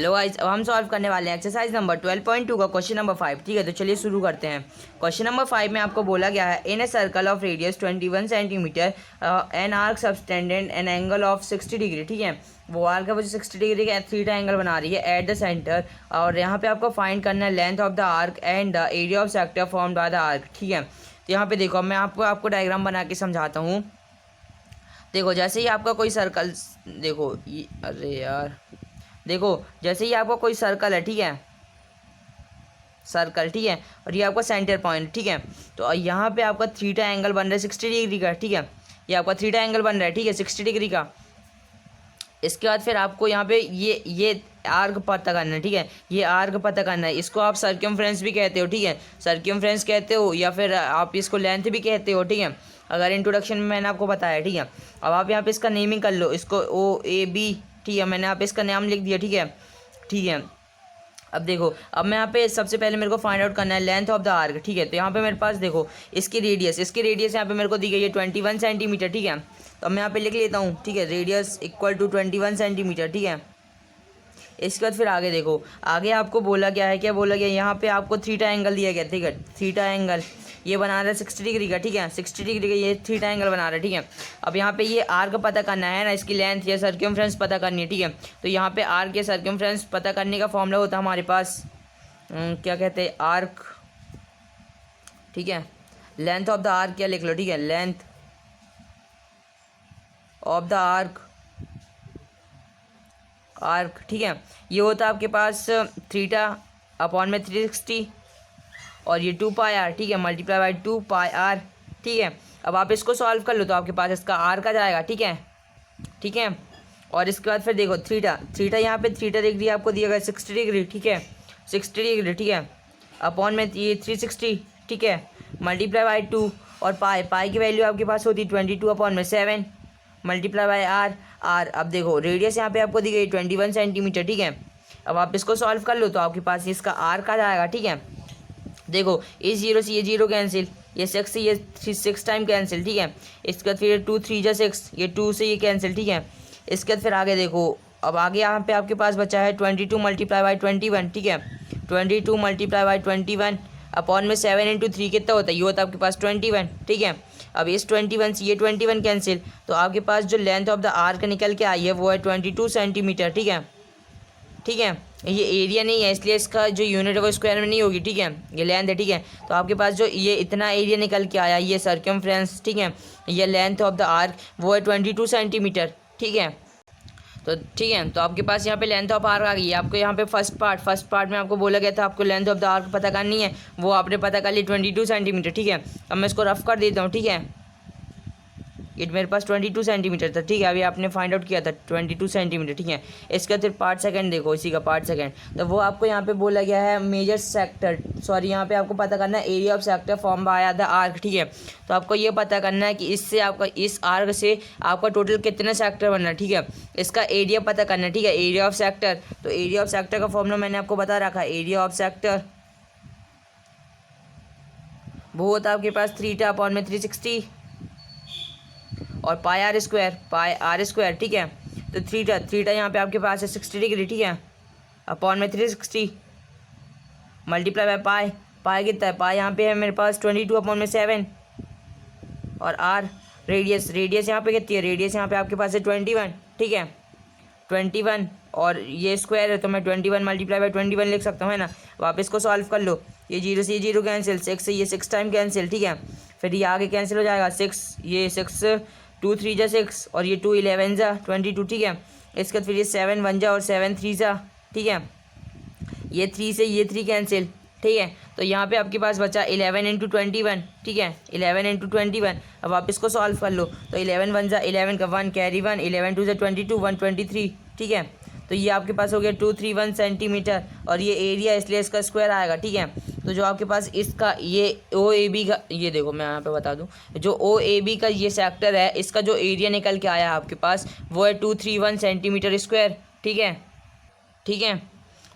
Hello guys, अब हम solve करने वाले हैं एक्सरसाइज नंबर 12.2 का क्वेश्चन नंबर 5। ठीक है, तो चलिए शुरू करते हैं। क्वेश्चन नंबर 5 में आपको बोला गया है in a circle of radius 21 centimetre an arc subtended an angle of 60 degree. ठीक है, वो आर्क है वो 60 डिग्री का थीटा एंगल बना रही है एट द सेंटर। और यहाँ पे आपको फाइंड करना है length of the arc and the area of sector formed by the arc. ठीक है, तो यहाँ पे देखो मैं आपको डायग्राम बना के समझाता हूँ। देखो जैसे ही आपका कोई सर्कल, देखो अरे यार, देखो जैसे ही आपका कोई सर्कल है, ठीक है, सर्कल, ठीक है, और ये आपका सेंटर पॉइंट, ठीक है, तो यहाँ पे आपका थीटा एंगल बन रहा है 60 डिग्री का। ठीक है, ये आपका थीटा एंगल बन रहा है, ठीक है, 60 डिग्री का। इसके बाद फिर आपको यहाँ पे ये आर्क पता करना है। ठीक है, ये आर्क पता करना है, इसको आप सर्कमफ्रेंस भी कहते हो। ठीक है, सर्कमफ्रेंस कहते हो या फिर आप इसको लेंथ भी कहते हो। ठीक है, अगर इंट्रोडक्शन में मैंने आपको बताया। ठीक है, अब आप यहाँ पे इसका नेमिंग कर लो, इसको OAB। ठीक है, मैंने यहाँ पे इसका नाम लिख दिया। ठीक है, ठीक है, अब देखो, अब मैं यहाँ पे सबसे पहले मेरे को फाइंड आउट करना है लेंथ ऑफ द आर्क। ठीक है, तो यहाँ पे मेरे पास देखो इसकी रेडियस यहाँ पे मेरे को दी गई है 21 सेंटीमीटर। ठीक है, तो अब मैं यहाँ पे लिख लेता हूँ। ठीक है, रेडियस इक्वल टू 21 सेंटीमीटर। ठीक है, इसके बाद फिर आगे देखो, आगे आपको बोला गया है, क्या बोला गया, यहाँ पे आपको थीटा एंगल दिया गया। ठीक है, थीटा एंगल ये बना रहा है 60 डिग्री का। ठीक है, 60 डिग्री का ये थीटा एंगल बना रहा है। ठीक है, अब यहाँ पे ये आर्क पता करना है ना, इसकी लेंथ या सर्कमफ्रेंस पता करनी है। ठीक है, तो यहाँ पे आर्क या सर्कमफ्रेंस पता करने का फॉर्मूला होता है हमारे पास, क्या कहते हैं, आर्क। ठीक है, लेंथ ऑफ द आर्क क्या लिख लो। ठीक है, लेंथ ऑफ द आर्क, ठीक है, ये होता है आपके पास थीटा अपॉन में 360 और ये 2 पाई आर। ठीक है, मल्टीप्लाई बाई 2 पाई आर। ठीक है, अब आप इसको सॉल्व कर लो तो आपके पास इसका आर का जाएगा। ठीक है, ठीक है, और इसके बाद फिर देखो थीटा यहाँ पे थीटा डिग्री आपको दिया गया 60 डिग्री। ठीक है, 60 डिग्री। ठीक है, अपॉन में ये 360। ठीक है, मल्टीप्लाई बाई 2 और पाई की वैल्यू आपके पास होती है 22 अपॉन में 7 मल्टीप्लाई बाई आर। अब देखो रेडियस यहाँ पे आपको दी गई 21 सेंटीमीटर। ठीक है, अब आप इसको सॉल्व कर लो तो आपके पास इसका आर का जाएगा। ठीक है, देखो इस जीरो से ये जीरो कैंसिल, ये 6 से ये 6 टाइम कैंसिल। ठीक है, इसके बाद फिर 2 3 जा 6, ये 2 से ये कैंसिल। ठीक है, इसके बाद फिर आगे देखो, अब आगे यहाँ पे आपके पास बचा है 22 मल्टीप्लाई बाई 21। ठीक है, 22 मल्टीप्लाई बाई 21 अपॉन में 7 इंटू 3 कितना होता है, ये होता है आपके पास 21। ठीक है, अब इस 21 से ये 21 कैंसिल, तो आपके पास जो लेंथ ऑफ द आर्क निकल के आई है वो है 22 सेंटीमीटर। ठीक है, ठीक है, ये एरिया नहीं है इसलिए इसका जो यूनिट है वो स्क्वायर में नहीं होगी। ठीक है, ये लेंथ है। ठीक है, तो आपके पास जो ये इतना एरिया निकल के आया ये सर्कमफ्रेंस। ठीक है, ये लेंथ ऑफ द आर्क वो है 22 सेंटीमीटर। ठीक है, तो ठीक है, तो आपके पास यहाँ पे लेंथ ऑफ आर्क आ गई है। आपको यहाँ पे फर्स्ट पार्ट में आपको बोला गया था आपको लेंथ ऑफ द आर्क पता करनी है, वो आपने पता कर ली 22 सेंटीमीटर। ठीक है, अब मैं इसको रफ कर देता हूँ। ठीक है, ये मेरे पास 22 सेंटीमीटर था। ठीक है, अभी आपने फाइंड आउट किया था 22 सेंटीमीटर। ठीक है, इसका फिर पार्ट सेकंड देखो, इसी का पार्ट सेकंड, तो वो आपको यहाँ पे बोला गया है मेजर सेक्टर, सॉरी यहाँ पे आपको पता करना है area of sector form by the arc. ठीक है, तो आपको ये पता करना है कि इससे आपका इस आर्क से आपका टोटल कितना सेक्टर बनना है। ठीक है, इसका एरिया पता करना है। ठीक है, एरिया ऑफ सेक्टर, तो एरिया ऑफ सेक्टर का फॉर्मूला मैंने आपको बता रखा है। एरिया ऑफ सेक्टर वो होता है आपके पास थीटा अपॉन में 360 और पाई आर स्क्वायर। ठीक है, तो थीटा यहाँ पे आपके पास है 60 डिग्री। ठीक है, अपॉन में 360 मल्टीप्लाई बाय पाई कितना है, पाई यहाँ पे है मेरे पास 22 अपॉन में 7 और आर रेडियस यहाँ पे कितनी है, रेडियस यहाँ पे आपके पास है 21। ठीक है, 21 और ये स्क्वायर है तो मैं 21 मल्टीप्लाई बाई 21 लिख सकता हूँ, है ना। वापस को सॉल्व कर लो, ये जीरो से ये जीरो कैंसिल, 6 से ये 6 टाइम कैंसिल। ठीक है, फिर ये आगे कैंसिल हो जाएगा, 6 ये 6 2 3 जा 6 और ये 2 11 जा 22। ठीक है, इसके बाद फिर ये 7 1 जा और 7 3 जा। ठीक है, ये 3 से ये 3 कैंसिल। ठीक है, तो यहाँ पे आपके पास बचा 11 इंटू 21। ठीक है, 11 इंटू 21, अब आप इसको सॉल्व कर लो तो 11 1 जा 11 का 1 कैरी 1, 11 2 जा 22 123। ठीक है, तो ये आपके पास हो गया 231 सेंटीमीटर और ये एरिया इसलिए इसका स्क्वायर आएगा। ठीक है, तो जो आपके पास इसका ये OAB का, ये देखो मैं यहाँ पे बता दूँ, जो OAB का ये सेक्टर है इसका जो एरिया निकल के आया है आपके पास वो है 231 सेंटीमीटर स्क्वायर। ठीक है, ठीक है,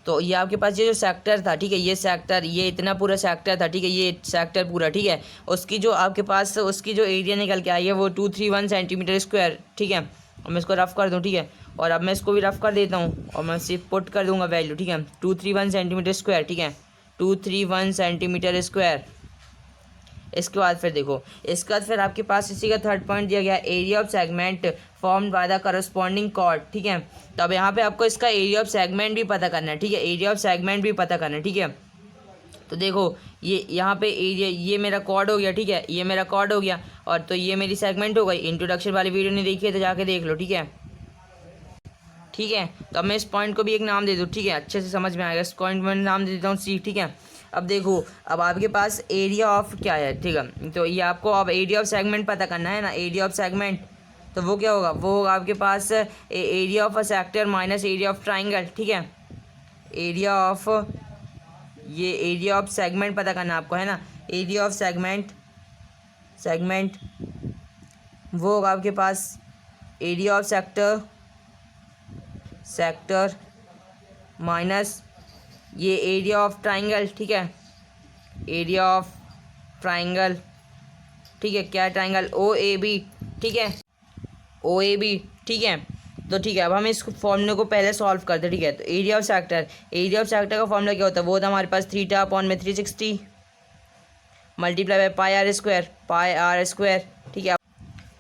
तो ये आपके पास ये जो सेक्टर था, ठीक है, ये सेक्टर, ये इतना पूरा सेक्टर था। ठीक है, ये सेक्टर पूरा, ठीक है, उसकी जो आपके पास उसकी जो एरिया निकल के आई है वो 231 सेंटीमीटर स्क्वायर। ठीक है, मैं इसको रफ कर दूँ। ठीक है, और अब मैं इसको भी रफ कर देता हूँ और मैं सिर्फ पुट कर दूंगा वैल्यू, ठीक है, 231 सेंटीमीटर स्क्वायर, ठीक है, 231 सेंटीमीटर स्क्वायर। इसके बाद फिर देखो, इसके बाद फिर आपके पास इसी का थर्ड पॉइंट दिया गया, area of segment formed by the corresponding chord, ठीक है। तो अब यहाँ पे आपको इसका एरिया ऑफ सेगमेंट भी पता करना है, ठीक है, एरिया ऑफ सेगमेंट भी पता करना है, ठीक है। तो देखो ये यहाँ पे एरिया, ये मेरा कॉर्ड हो गया, ठीक है, ये मेरा कॉर्ड हो गया, और तो ये मेरी सेगमेंट हो गई। इंट्रोडक्शन वाली वीडियो नहीं देखी है तो जाके देख लो, ठीक है, ठीक है। तो अब मैं इस पॉइंट को भी एक नाम दे दूँ, ठीक है, अच्छे से समझ में आएगा। इस पॉइंट में नाम दे देता हूँ सी, ठीक है। अब देखो, अब आपके पास एरिया ऑफ क्या है, ठीक है, तो ये आपको अब एरिया ऑफ सेगमेंट पता करना है ना, एरिया ऑफ सेगमेंट। तो वो क्या होगा, वो होगा आपके पास area of a sector minus area of triangle, ठीक है, एरिया ऑफ, ये एरिया ऑफ सेगमेंट पता करना आपको है ना, एरिया ऑफ सेगमेंट, सेगमेंट वो होगा आपके पास area of sector, sector minus ये एरिया ऑफ ट्राइंगल, ठीक है, एरिया ऑफ ट्राइंगल, ठीक है, क्या ट्राइंगल, ओ ए बी, ठीक है, ओ ए बी, ठीक है। तो ठीक है, अब हम इस फॉर्मूले को पहले सॉल्व करते हैं, ठीक है। तो area of sector, area of sector का फॉर्मूला क्या होता है, वो होता है हमारे पास थीटा अपॉन में 360 multiply by pi r square, pi r square, ठीक है,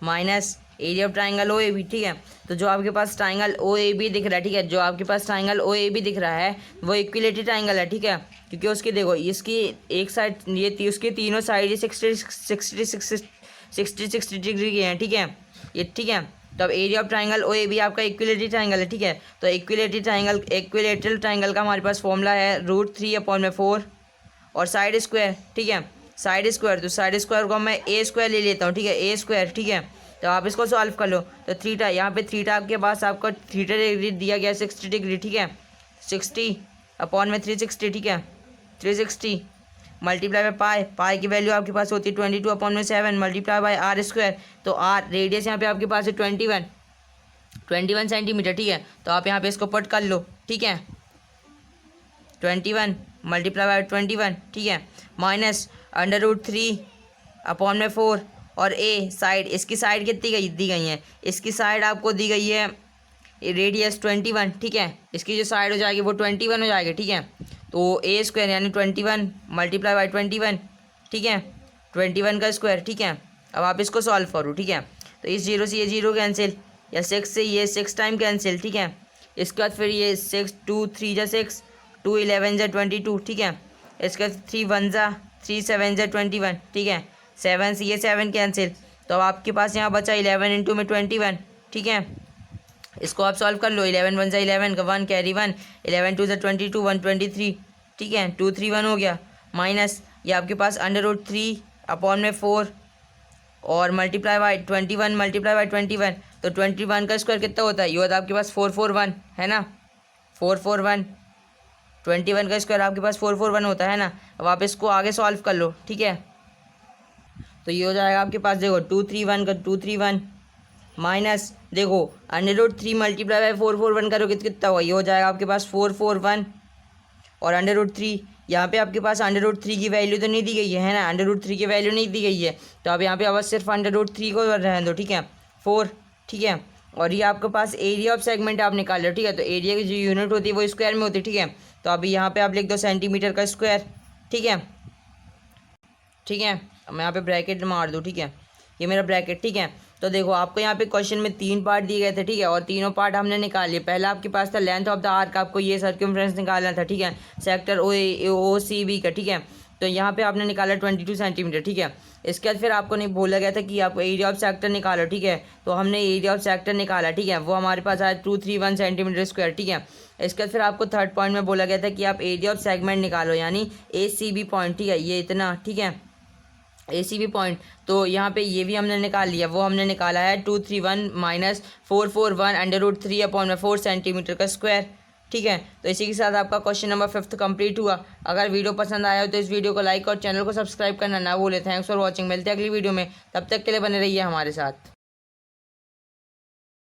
minus area of triangle O A B, ठीक है। तो जो आपके पास ट्राइंगल ओ ए बी दिख रहा है, ठीक है, जो आपके पास ट्राइंगल ओ ए बी दिख रहा है वो इक्विलेटरल ट्राइंगल है, ठीक है, क्योंकि उसकी देखो इसकी एक साइड ये उसके तीनों साइड 60 डिग्री की हैं, ठीक है, ये, ठीक है। तो अब area of triangle O A B आपका इक्विलेटरल ट्राइंगल है, ठीक है। तो इक्विलेटरल ट्राइंगल का हमारे पास फॉर्मूला है √3/4 और साइड स्क्वायर, ठीक है, साइड स्क्वायर। तो साइड स्क्वायर को मैं ए स्क्वायर ले लेता हूँ, ठीक है, ए स्क्वायर, ठीक है। तो आप इसको सॉल्व कर लो। तो थीटा, यहाँ पे थीटा आपके पास आपका थीटा डिग्री दिया गया 60 डिग्री, ठीक है, 60/360, ठीक है, 360 मल्टीप्लाई बाय पाई, पाई की वैल्यू आपके पास होती है 22/7 मल्टीप्लाई बाय आर स्क्वायर। तो आर रेडियस यहाँ पे आपके पास है 21 सेंटीमीटर, ठीक है। तो आप यहाँ पे इसको पुट कर लो, ठीक है, 21 मल्टीप्लाई बाय 21, ठीक है, माइनस √3/4 और ए साइड, इसकी साइड कितनी दी गई है, इसकी साइड आपको दी गई है रेडियस 21, ठीक है, इसकी जो साइड हो जाएगी वो 21 हो जाएगी, ठीक है। तो ए स्क्वायर यानी 21 मल्टीप्लाई बाय 21, ठीक है, 21 का स्क्वायर, ठीक है। अब आप इसको सॉल्व करो, ठीक है। तो इस जीरो से ये जीरो कैंसिल, या 6 से ये 6 टाइम कैंसिल, ठीक है। इसके बाद फिर ये 6 2 3 जा 6, 2 11 जा 22, ठीक है। इसके बाद 3 1 जा 3 7 जा 21, ठीक है, 7 से ये 7 कैंसिल। तो अब आपके पास यहाँ बचा 11 इंटू में 21, ठीक है। इसको आप सॉल्व कर लो, 11 1 जा 11 का 1 कैरी 1, 11 2 जा 22 123, ठीक है, 231 हो गया, माइनस ये आपके पास √3/4 और मल्टीप्लाई बाय 21 मल्टीप्लाई बाय 21। तो 21 का स्क्वायर कितना होता है, ये होता है आपके पास 441 है ना, 441, 21 का स्क्वायर आपके पास 441 होता है ना। अब आप इसको आगे सॉल्व कर लो, ठीक है। तो ये हो जाएगा आपके पास, देखो 231 का 231 माइनस देखो √3 मल्टीप्लाई बाय 441 करो कितना होगा, ये हो जाएगा आपके पास 441 और √3, यहाँ पे आपके पास √3 की वैल्यू तो नहीं दी गई है ना, √3 की वैल्यू नहीं दी गई है। तो अब यहाँ पे अब सिर्फ √3 को रहने दो, ठीक है, 4, ठीक है। और ये आपके पास एरिया ऑफ सेगमेंट आप निकाल लो, ठीक है। तो एरिया की जो यूनिट होती है वो स्क्वायर में होती है, ठीक है। तो अभी यहाँ पे आप लिख दो सेंटीमीटर का स्क्वायर, ठीक है, ठीक है। मैं यहाँ पे ब्रैकेट मार दूँ, ठीक है, ये मेरा ब्रैकेट, ठीक है। तो देखो आपको यहाँ पे क्वेश्चन में 3 पार्ट दिए गए थे, ठीक है, और तीनों पार्ट हमने निकाल लिए। पहला आपके पास था लेंथ ऑफ द आर्क, आपको ये सर्कमफ्रेंस निकालना था, ठीक है, सेक्टर ओ सी बी का, ठीक है। तो यहाँ पे आपने निकाला 22 सेंटीमीटर, ठीक है। इसके बाद फिर आपको नहीं बोला गया था कि आपको एरिया ऑफ सेक्टर निकालो, ठीक है। तो हमने एरिया ऑफ सेक्टर निकाला, ठीक है, वो हमारे पास आया 231 सेंटीमीटर स्क्वायर, ठीक है। इसके बाद फिर आपको थर्ड पॉइंट में बोला गया था कि आप एरिया ऑफ सेगमेंट निकालो, यानी ACB पॉइंट, ठीक है, ये इतना, ठीक है, ACB पॉइंट। तो यहाँ पे ये भी हमने निकाल लिया, वो हमने निकाला है 231 माइनस 441 √3/4 सेंटीमीटर का स्क्वायर, ठीक है। तो इसी के साथ आपका क्वेश्चन नंबर 5 कंप्लीट हुआ। अगर वीडियो पसंद आया हो तो इस वीडियो को लाइक और चैनल को सब्सक्राइब करना ना भूलें। थैंक्स फॉर वॉचिंग, मिलते हैं अगली वीडियो में, तब तक के लिए बने रहिए हमारे साथ।